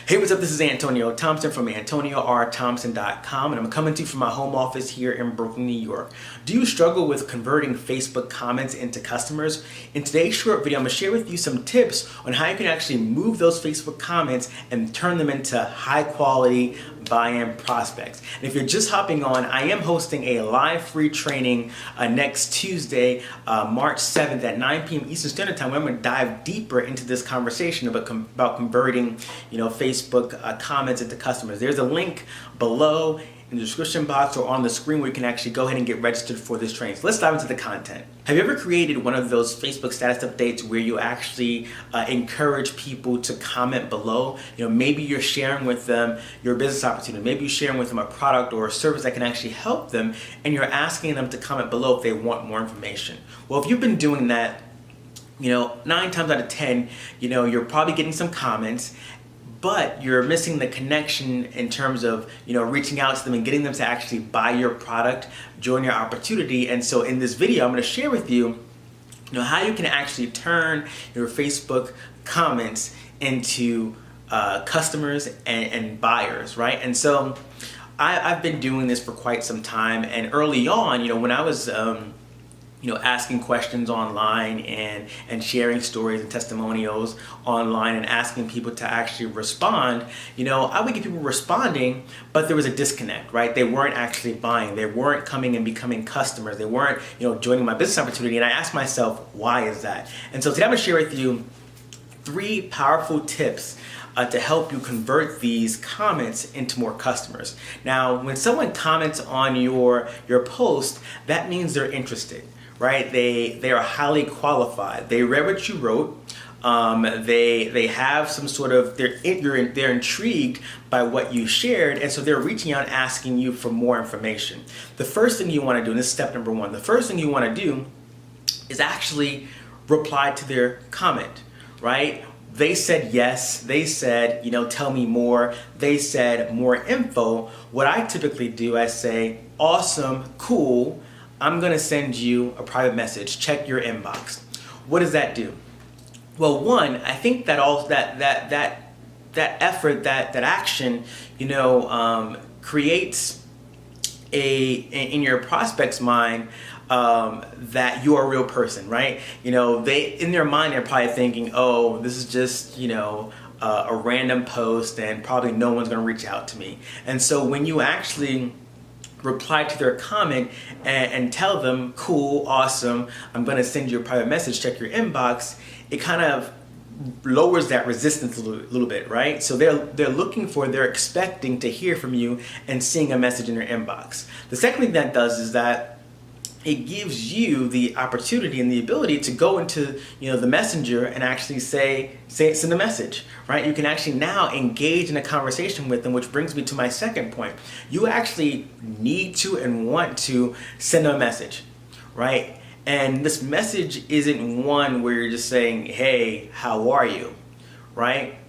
Hey, what's up? This is Antonio Thompson from AntonioRThompson.com, and I'm coming to you from my home office here in Brooklyn, New York. Do you struggle with converting Facebook comments into customers? In today's short video, I'm going to share with you some tips on how you can actually move those Facebook comments and turn them into high quality buy-in prospects. And if you're just hopping on, I am hosting a live free training next Tuesday, March 7th at 9 p.m. Eastern Standard Time, where I'm going to dive deeper into this conversation about converting, Facebook comments into customers. There's a link below in the description box or on the screen where you can actually go ahead and get registered for this training. So let's dive into the content. Have you ever created one of those Facebook status updates where you actually encourage people to comment below? Maybe you're sharing with them your business opportunity. Maybe you're sharing with them a product or a service that can actually help them, and you're asking them to comment below if they want more information. Well, if you've been doing that, 9 times out of 10, you're probably getting some comments, but you're missing the connection in terms of, reaching out to them and getting them to actually buy your product, join your opportunity. And so in this video, I'm going to share with you, how you can actually turn your Facebook comments into customers and buyers, right? And so I've been doing this for quite some time. And early on, when I was asking questions online and sharing stories and testimonials online and asking people to actually respond, I would get people responding, but there was a disconnect, right? They weren't actually buying. They weren't coming and becoming customers. They weren't, joining my business opportunity. And I asked myself, why is that? And so today I'm going to share with you 3 powerful tips to help you convert these comments into more customers. Now, when someone comments on your post, that means they're interested, right? They are highly qualified. They read what you wrote. They have some sort of, they're intrigued by what you shared, and so they're reaching out asking you for more information. The first thing you want to do, and this is step number 1, the first thing you want to do is actually reply to their comment, right? They said yes, they said, tell me more, they said more info. What I typically do, I say, awesome, cool, I'm gonna send you a private message, check your inbox. What does that do? Well, one, I think that all that effort, that action, creates in your prospect's mind that you are a real person, right? They, in their mind, they're probably thinking, oh, this is just, a random post and probably no one's gonna reach out to me. And so when you actually reply to their comment and tell them, cool, awesome, I'm gonna send you a private message, check your inbox, it kind of lowers that resistance a little bit, right? So they're expecting to hear from you and seeing a message in their inbox. The second thing that does is that it gives you the opportunity and the ability to go into the messenger and actually send a message, right? You can actually now engage in a conversation with them, which brings me to my second point. You actually need to and want to send them a message, right? And this message isn't one where you're just saying, hey, how are you, right?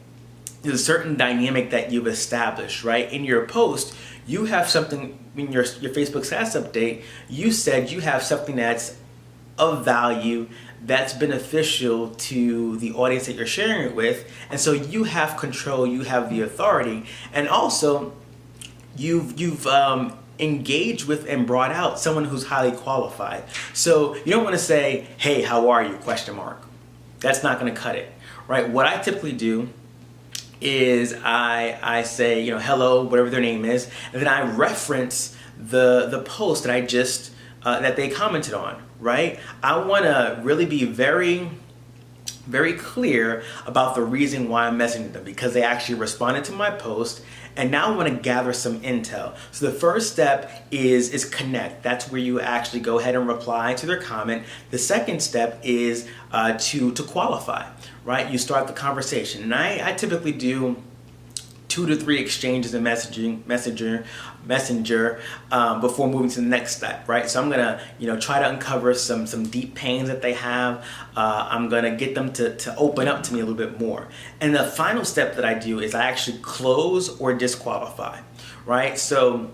There's a certain dynamic that you've established, right? In your post, you have something in your Facebook status update. You said you have something that's of value, that's beneficial to the audience that you're sharing it with, and so you have control, you have the authority, and also you've engaged with and brought out someone who's highly qualified. So you don't want to say, hey, how are you, ? That's not going to cut it, right? What I typically do is I say, hello, whatever their name is, and then I reference the post that I just that they commented on, right? I want to really be very, very clear about the reason why I'm messaging them, because they actually responded to my post, and now I want to gather some intel. So the first step is connect. That's where you actually go ahead and reply to their comment. The second step is to qualify, right? You start the conversation, and I typically do 2 to 3 exchanges in Messenger before moving to the next step, right? So I'm gonna, try to uncover some deep pains that they have. I'm gonna get them to open up to me a little bit more. And the final step that I do is I actually close or disqualify, right? So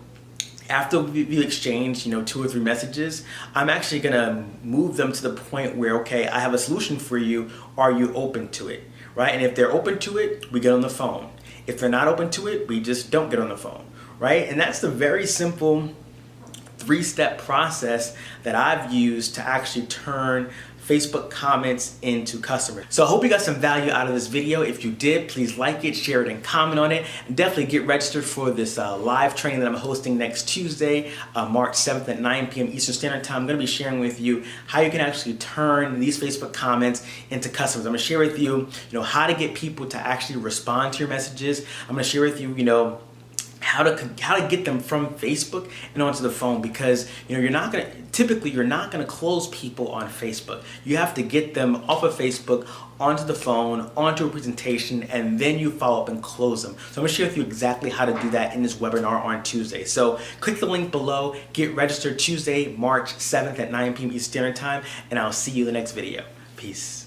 after we exchange, 2 or 3 messages, I'm actually gonna move them to the point where, okay, I have a solution for you. Are you open to it, right? And if they're open to it, we get on the phone. If they're not open to it, we just don't get on the phone, right? And that's the very simple 3-step process that I've used to actually turn Facebook comments into customers. So I hope you got some value out of this video. If you did, please like it, share it, and comment on it. And definitely get registered for this live training that I'm hosting next Tuesday, March 7th at 9 p.m. Eastern Standard Time. I'm going to be sharing with you how you can actually turn these Facebook comments into customers. I'm going to share with you, how to get people to actually respond to your messages. I'm going to share with you, how to get them from Facebook and onto the phone, because you're not gonna close people on Facebook. You have to get them off of Facebook onto the phone, onto a presentation, and then you follow up and close them. So I'm gonna share with you exactly how to do that in this webinar on Tuesday. So click the link below, get registered Tuesday, March 7th at 9 p.m. Eastern Standard Time, and I'll see you in the next video. Peace.